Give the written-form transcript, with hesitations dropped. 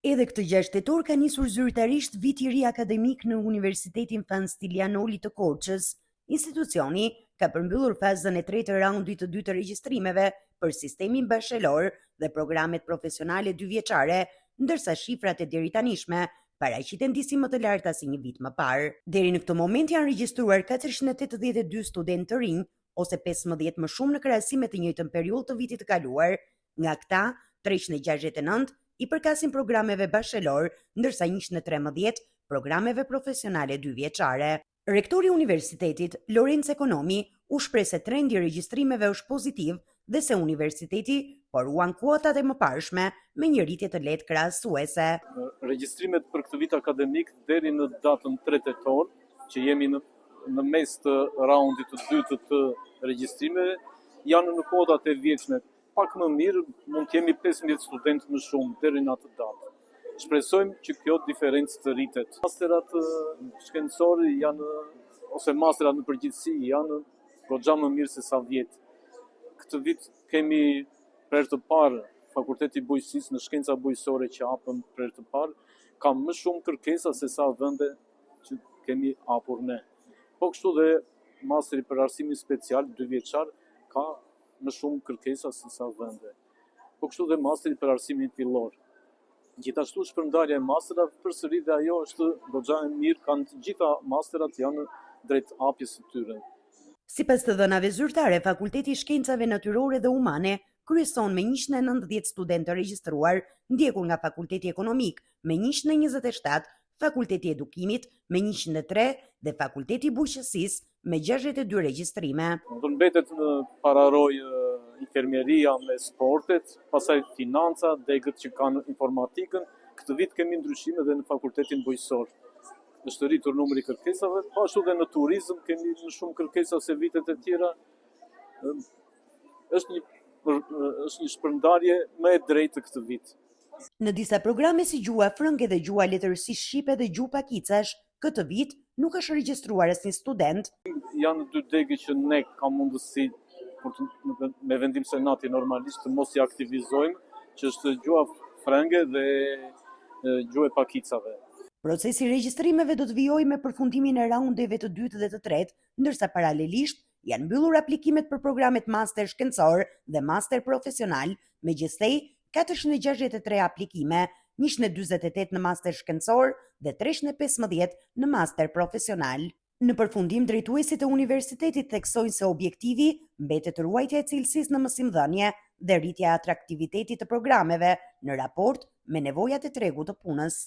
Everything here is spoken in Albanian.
Edhe këtë 6 tetor ka nisur zyrtarisht viti i ri akademik në Universitetin Fanstilianoli të Korçës. Institucioni ka përmbyllur fazën e tretë të raundit të dytë të regjistrimeve për sistemin bachelor dhe programet profesionale 2 vjeçare, ndërsa shifrat e deritanishme paraqiten disi më të larta se një vit më parë. Deri në këtë moment janë regjistruar 482 studentë të rinj, ose 15 më shumë në krahasim me të njëjtën periudhë të vitit të kaluar. Nga këta, 369 i përkasin programeve bachelor, ndërsa 113 programeve profesionale 2 vjeçare. Rektori i universitetit, Lorenzo Ekonomi, u shpreh se trendi i regjistrimeve është pozitiv dhe se universiteti poruan kuotat e mëparshme me një rritje të lehtë krahasuese. Regjistrimet për këtë vit akademik deri në datën 3 tetor, që jemi në mes të raundit të dytë të regjistrimeve, janë në kuotat e vjetshme. Pak më mirë, mund të jemi 15 studentë më shumë deri në atë datë. Shpresojmë që kjo diferencë të rritet. Masterat shkencore janë, ose masterat në përgjithësi, janë goxha më mirë se sa vjet. Këtë vit kemi për të parë Fakulteti i Bujqësisë në shkenca bujqësore që hapën për të parë, ka më shumë kërkesa se sa vende që kemi hapur ne. Po kështu dhe masteri për arsimin special 2 vjeçar ka më shumë kërkesa se sa vende. Po kështu dhe masteri për arsimin fillor. Gjithashtu shpërndarja e masterave përsëri dhe ajo është goxha e mirë, kanë të gjitha masterat janë drejt hapjes së tyre. Sipas të dhënave zyrtare, Fakulteti i Shkencave Natyrore dhe Humane kryeson me 190 studentë të regjistruar, ndjekur nga Fakulteti Ekonomik me 127, Fakulteti i Edukimit me 103 dhe Fakulteti i Bujqësisë me 62 regjistrime. Do mbetet në pararoj infermieria me sportet, pastaj financa, degët që kanë informatikën. Këtë vit kemi ndryshime dhe në Fakultetin Bujqësor. Është rritur numri i kërkesave, po ashtu dhe në turizëm kemi më shumë kërkesa se vitet e tjera. Është një shpërndarje më e drejtë këtë vit. Në disa programe si gjuha frënge dhe gjuha letërësisht shqipe dhe gjuha pakicash, këtë vit nuk është regjistruar asnjë student. Janë 2 degë që ne ka mundësi me vendim senati normalisht të mos i aktivizojmë, që është gjuha frënge dhe gjuha e pakicave. Procesi i regjistrimeve do të vijojë me përfundimin e raundeve të dytë dhe të tretë, ndërsa paralelisht janë mbyllur aplikimet për programet master shkencor dhe master profesional, megjithëse 463 aplikime, 148 në master shkencor dhe 315 në master profesional. Në përfundim, drejtuesit e universitetit theksojnë se objektivi mbetet ruajtja e cilësisë në mësimdhënie dhe rritja e atraktivitetit të programeve në raport me nevojat e tregut të punës.